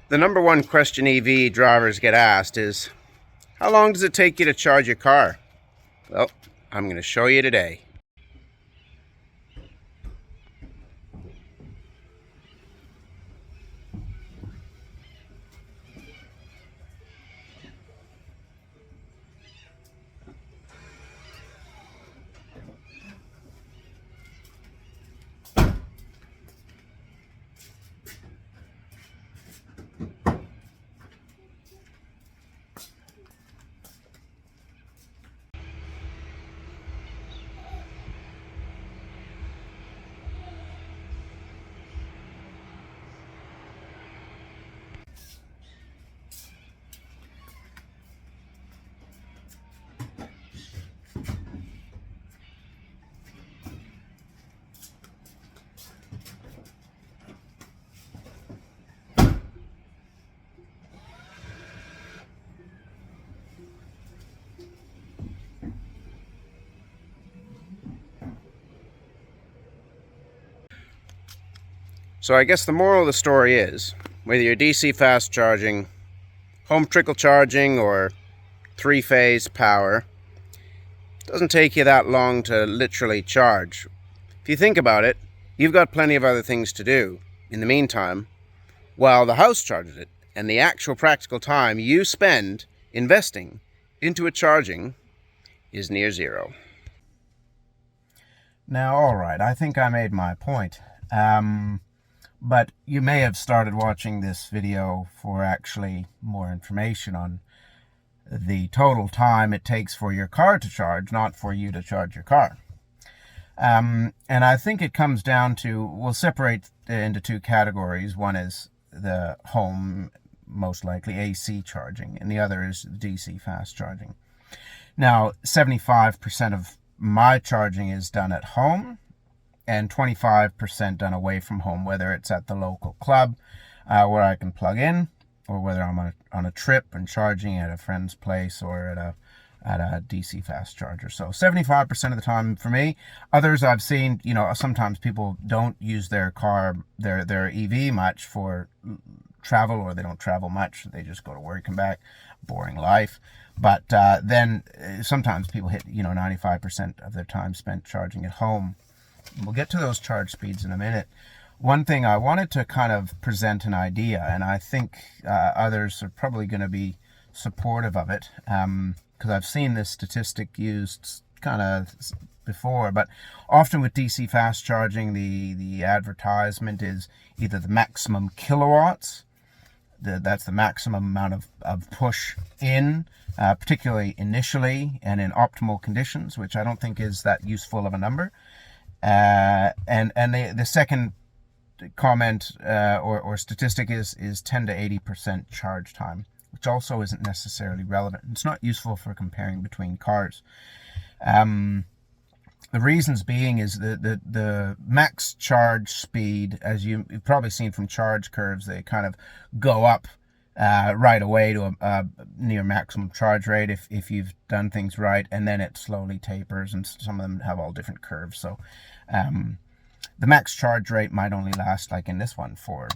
The number one question EV drivers get asked is, how long does it take you to charge your car? Well, I'm going to show you today. So I guess the moral of the story is, whether you're DC fast charging, home trickle charging, or three-phase power, it doesn't take you that long to literally charge. If you think about it, you've got plenty of other things to do in the meantime while the house charges it, and the actual practical time you spend investing into a charging is near zero. Now, all right, I think I made my point. But you may have started watching this video for actually more information on the total time it takes for your car to charge, not for you to charge your car. And I think it comes down to, we'll separate into two categories. One is the home, most likely AC charging, and the other is DC fast charging. Now, 75% of my charging is done at home, and 25% done away from home, whether it's at the local club where I can plug in, or whether I'm on a trip and charging at a friend's place or at a DC fast charger. So 75% of the time for me. Others I've seen, sometimes people don't use their car, their EV much for travel, or they don't travel much. They just go to work and back. Boring life. But then sometimes people hit, 95% of their time spent charging at home. We'll get to those charge speeds in a minute. One thing I wanted to kind of present an idea, and I think others are probably going to be supportive of it, because I've seen this statistic used kind of before, but often with DC fast charging, the advertisement is either the maximum kilowatts, that's the maximum amount of push in, particularly initially and in optimal conditions, which I don't think is that useful of a number. And the second comment or statistic is 10 to 80% charge time, which also isn't necessarily relevant. It's not useful for comparing between cars. The reasons being is the max charge speed, as you've probably seen from charge curves, they kind of go up right away to a near maximum charge rate if you've done things right, and then it slowly tapers, and some of them have all different curves. So the max charge rate might only last, like in this one, for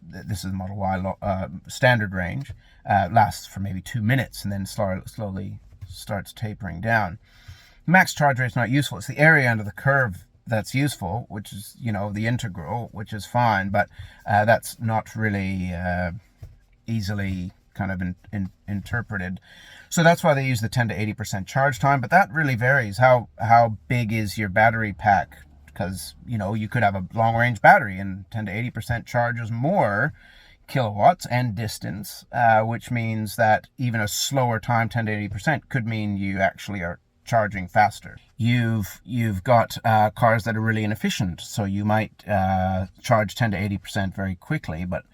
this is Model Y standard range, lasts for maybe 2 minutes, and then slowly starts tapering down. Max charge rate is not useful. It's the area under the curve that's useful, which is, the integral, which is fine, but that's not really easily kind of interpreted. So that's why they use the 10 to 80% charge time, but that really varies. How big is your battery pack? Because, you could have a long-range battery, and 10 to 80% charges more kilowatts and distance, which means that even a slower time, 10 to 80%, could mean you actually are charging faster. You've got cars that are really inefficient, so you might charge 10 to 80% very quickly, but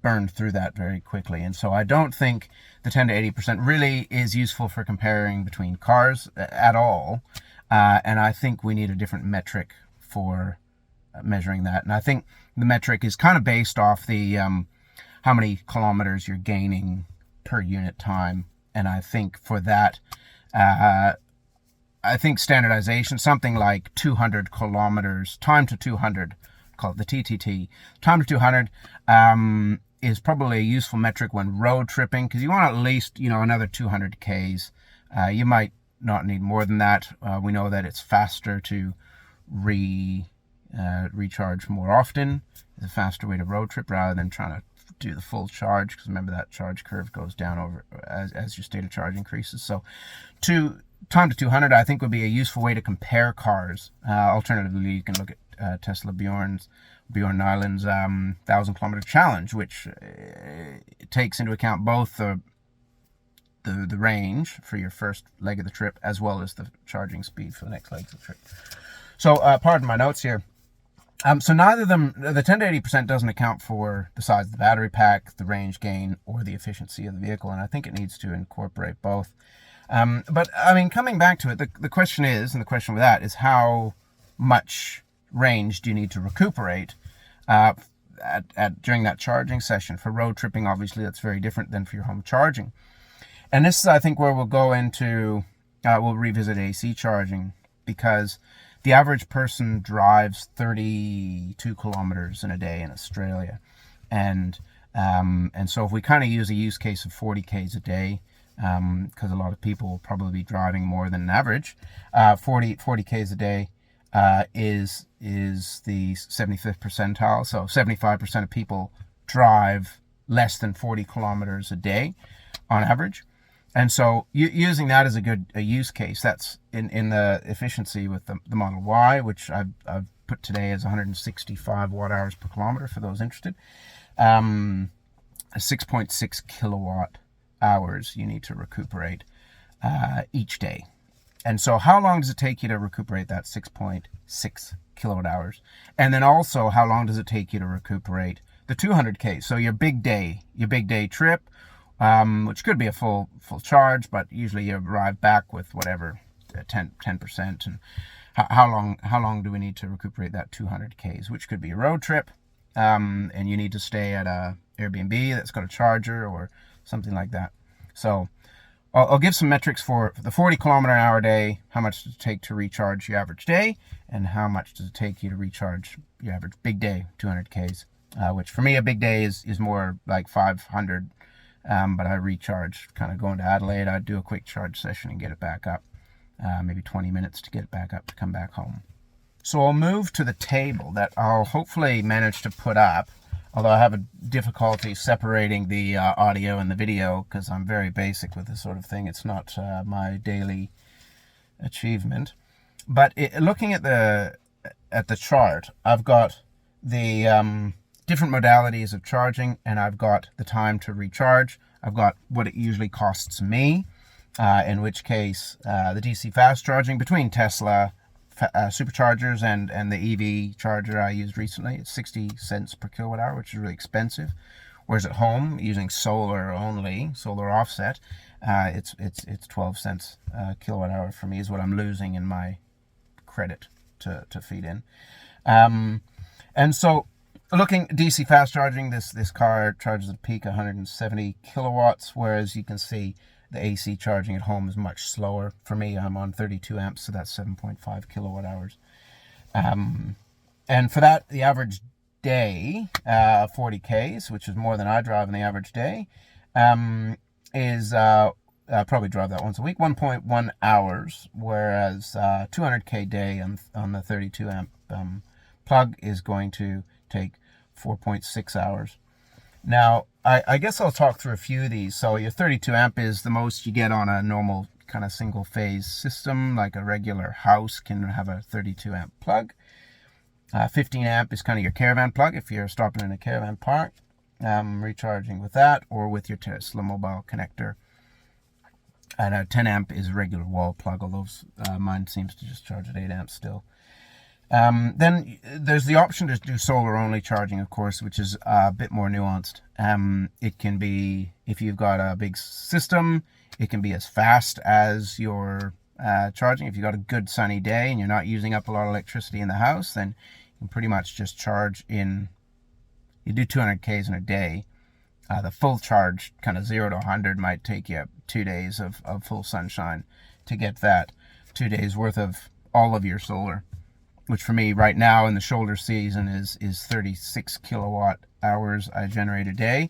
burn through that very quickly. And so I don't think the 10 to 80% really is useful for comparing between cars at all. And I think we need a different metric for measuring that. And I think the metric is kind of based off the how many kilometers you're gaining per unit time. And I think for that, I think standardization, something like 200 kilometers, time to 200, called the TTT, time to 200, is probably a useful metric when road tripping, because you want at least, another 200 Ks. You might not need more than that. We know that it's faster to recharge more often. It's a faster way to road trip rather than trying to do the full charge, because remember that charge curve goes down over as your state of charge increases. So time to 200 I think would be a useful way to compare cars. Alternatively, you can look at Tesla Bjorn Nyland's 1,000-kilometer challenge, which takes into account both the range for your first leg of the trip as well as the charging speed for the next leg of the trip. So pardon my notes here. So neither of them, the 10 to 80% doesn't account for the size of the battery pack, the range gain, or the efficiency of the vehicle, and I think it needs to incorporate both. But I mean, coming back to it, the question is, and the question with that is, how much range do you need to recuperate during that charging session? For road tripping, obviously, that's very different than for your home charging. And this is, I think, where we'll go into, we'll revisit AC charging, because the average person drives 32 kilometers in a day in Australia. And so if we kind of use a use case of 40 Ks a day, because a lot of people will probably be driving more than an average, 40 Ks a day is the 75th percentile. So 75% of people drive less than 40 kilometers a day on average. And so using that as a use case, that's in the efficiency with the Model Y, which I've put today as 165 watt hours per kilometer for those interested. 6.6 kilowatt hours you need to recuperate each day. And so how long does it take you to recuperate that 6.6 kilowatt hours? And then also, how long does it take you to recuperate the 200K? So your big day trip, which could be a full charge, but usually you arrive back with whatever 10%. And how long do we need to recuperate that 200 Ks, which could be a road trip, and you need to stay at a Airbnb that's got a charger or something like that. So I'll give some metrics for the 40 kilometer an hour day. How much does it take to recharge your average day, and how much does it take you to recharge your average big day, 200 Ks, which for me a big day is more like 500. But I recharge, kind of going to Adelaide, I'd do a quick charge session and get it back up, maybe 20 minutes to get it back up to come back home. So I'll move to the table that I'll hopefully manage to put up, although I have a difficulty separating the audio and the video because I'm very basic with this sort of thing. It's not my daily achievement. But looking at the chart, I've got the different modalities of charging, and I've got the time to recharge. I've got what it usually costs me, in which case the DC fast charging between Tesla superchargers and the EV charger I used recently, it's 60 cents per kilowatt hour, which is really expensive. Whereas at home, using solar only, solar offset, it's 12 cents kilowatt hour for me is what I'm losing in my credit to feed in. And so looking at DC fast charging, this car charges at peak 170 kilowatts, whereas you can see the AC charging at home is much slower. For me, I'm on 32 amps, so that's 7.5 kilowatt hours. And for that, the average day, 40 Ks, which is more than I drive in the average day, is I probably drive that once a week, 1.1 hours, whereas 200K day on the 32 amp plug is going to take 4.6 hours. Now, I guess I'll talk through a few of these. So your 32 amp is the most you get on a normal kind of single phase system, like a regular house can have a 32 amp plug. 15 amp is kind of your caravan plug if you're stopping in a caravan park, recharging with that, or with your Tesla mobile connector. And a 10 amp is a regular wall plug, although mine seems to just charge at 8 amps still. Then there's the option to do solar only charging, of course, which is a bit more nuanced. It can be, if you've got a big system, it can be as fast as your charging. If you've got a good sunny day and you're not using up a lot of electricity in the house, then you can pretty much just charge you do 200 Ks in a day. The full charge, kind of 0 to 100, might take you 2 days of full sunshine to get that 2 days worth of all of your solar, which for me right now in the shoulder season is 36 kilowatt hours I generate a day.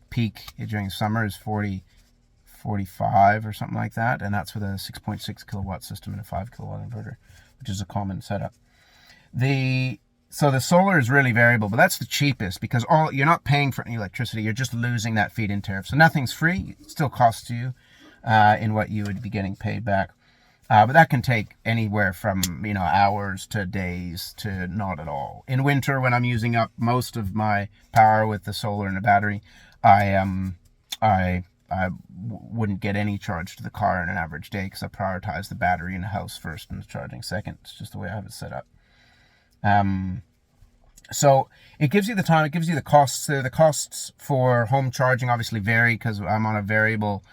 Peak during summer is 45 or something like that, and that's with a 6.6 kilowatt system and a 5 kilowatt inverter, which is a common setup. So the solar is really variable, but that's the cheapest because you're not paying for any electricity. You're just losing that feed-in tariff. So nothing's free. It still costs you in what you would be getting paid back. But that can take anywhere from hours to days to not at all. In winter, when I'm using up most of my power with the solar and the battery, I wouldn't get any charge to the car in an average day because I prioritize the battery in the house first and the charging second. It's just the way I have it set up. So it gives you the time, it gives you the costs. The costs for home charging obviously vary because I'm on a variable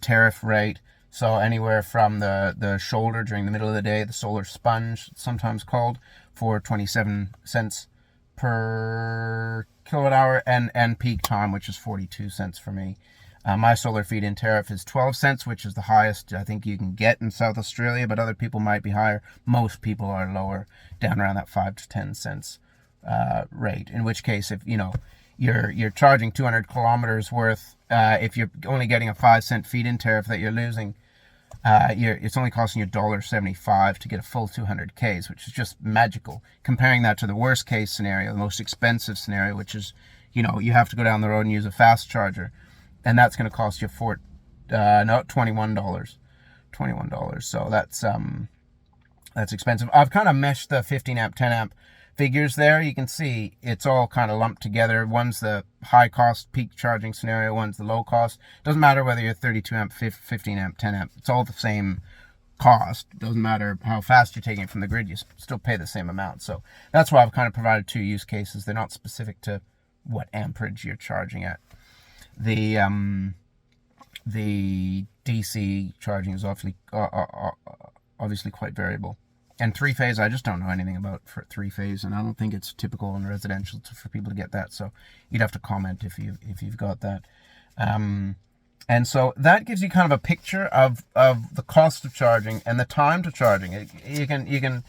tariff rate. So anywhere from the shoulder during the middle of the day, the solar sponge, sometimes called, for 27 cents per kilowatt hour, and peak time, which is 42 cents for me. My solar feed-in tariff is 12 cents, which is the highest I think you can get in South Australia, but other people might be higher. Most people are lower, down around that 5 to 10 cents rate. In which case, if you're charging 200 kilometers worth, if you're only getting a 5-cent feed-in tariff that you're losing, it's only costing you $1.75 to get a full 200 Ks, which is just magical. Comparing that to the worst case scenario, the most expensive scenario, which is, you have to go down the road and use a fast charger, and that's going to cost you $21. So that's expensive. I've kind of meshed the 15 amp, 10 amp figures there. You can see it's all kind of lumped together. One's the high cost peak charging scenario, one's the low cost. Doesn't matter whether you're 32 amp, 15 amp, 10 amp. It's all the same cost. Doesn't matter how fast you're taking it from the grid, you still pay the same amount. So that's why I've kind of provided two use cases. They're not specific to what amperage you're charging at. The DC charging is obviously quite variable. And three-phase, I just don't know anything about for three-phase, and I don't think it's typical in residential for people to get that. So you'd have to comment if you've got that. And so that gives you kind of a picture of the cost of charging and the time to charging. You can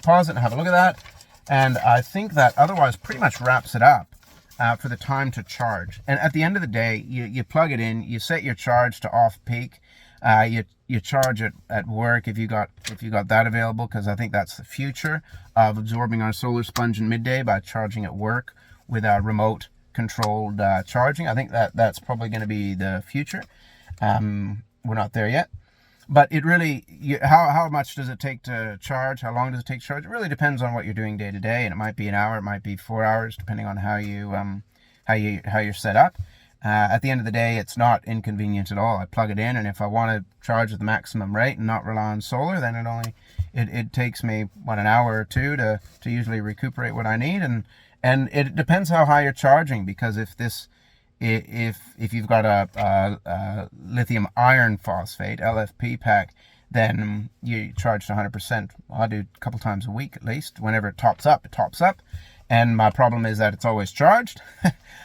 pause it and have a look at that. And I think that otherwise pretty much wraps it up for the time to charge. And at the end of the day, you plug it in, you set your charge to off-peak. You charge it at work if you got that available, because I think that's the future of absorbing our solar sponge in midday by charging at work with our remote controlled charging. I think that's probably going to be the future. We're not there yet, but it really how much does it take to charge? How long does it take to charge? It really depends on what you're doing day to day, and it might be an hour, it might be 4 hours, depending on how you're set up. At the end of the day, it's not inconvenient at all. I plug it in, and if I want to charge at the maximum rate and not rely on solar, then it takes me an hour or two to usually recuperate what I need, and it depends how high you're charging, because if you've got a lithium iron phosphate LFP pack, then you charge to 100%. I do a couple times a week at least. Whenever it tops up, and my problem is that it's always charged.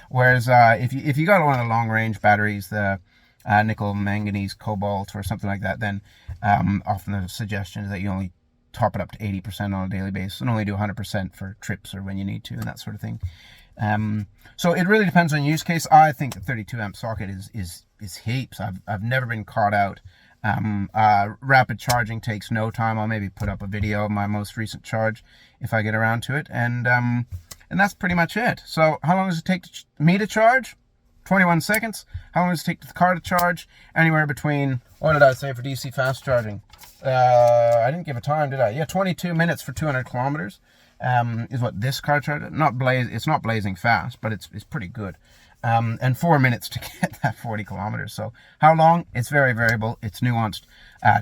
Whereas if you got one of the long range batteries, the nickel, manganese, cobalt, or something like that, then often the suggestion is that you only top it up to 80% on a daily basis and only do 100% for trips or when you need to, and that sort of thing. So it really depends on use case. I think the 32 amp socket is heaps. I've never been caught out. Rapid charging takes no time. I'll maybe put up a video of my most recent charge if I get around to it, and that's pretty much it. So how long does it take me to charge? 21 seconds. How long does it take the car to charge? Anywhere between, what did I say for DC fast charging? I didn't give a time, did I? Yeah, 22 minutes for 200 kilometers is what this car charges. It's not blazing fast, but it's pretty good. And 4 minutes to get that 40 kilometers. So how long? It's very variable. It's nuanced.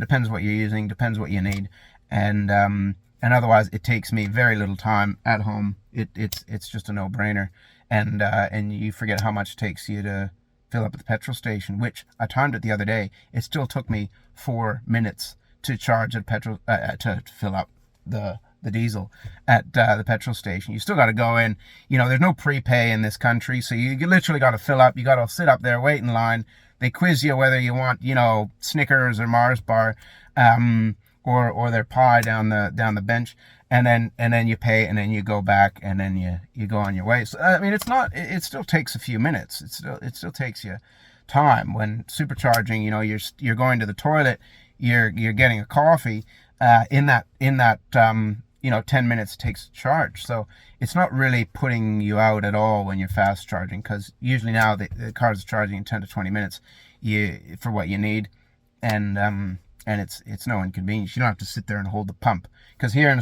Depends what you're using. Depends what you need. And otherwise, it takes me very little time at home. It's just a no-brainer. And you forget how much it takes you to fill up at the petrol station, which I timed it the other day. It still took me 4 minutes to charge at petrol to fill up the diesel at the petrol station. You still got to go in. There's no prepay in this country, so you literally got to fill up. You got to sit up there, wait in line. They quiz you whether you want, Snickers or Mars bar. or their pie down the bench, and then you pay, and then you go back, and then you go on your way. So I mean, it still takes a few minutes. It still takes you time. When supercharging, you're going to the toilet, you're getting a coffee, in that 10 minutes it takes to charge. So it's not really putting you out at all when you're fast charging, because usually now the cars are charging in 10 to 20 minutes for what you need, and it's no inconvenience. You don't have to sit there and hold the pump, because here in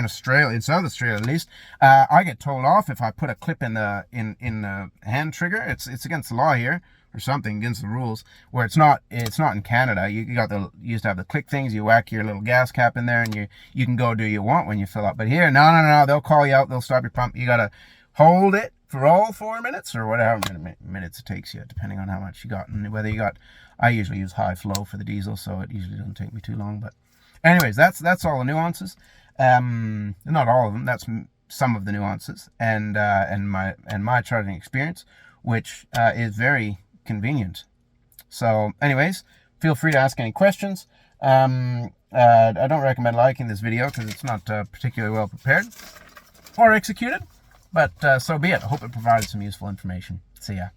Australia, in South Australia at least, I get told off if I put a clip in the hand trigger. It's against the law here, or something against the rules, where it's not in Canada. You used to have the click things. You whack your little gas cap in there, and you can go do you want when you fill up. But here, no, they'll call you out. They'll stop your pump. You gotta hold it for all 4 minutes, or whatever minutes it takes you, depending on how much you got and whether you got. I usually use high flow for the diesel, so it usually doesn't take me too long. But anyways, that's all the nuances. Not all of them. That's some of the nuances, and my charging experience, which is very convenient. So anyways, feel free to ask any questions. I don't recommend liking this video because it's not particularly well prepared or executed, but so be it. I hope it provided some useful information. See ya.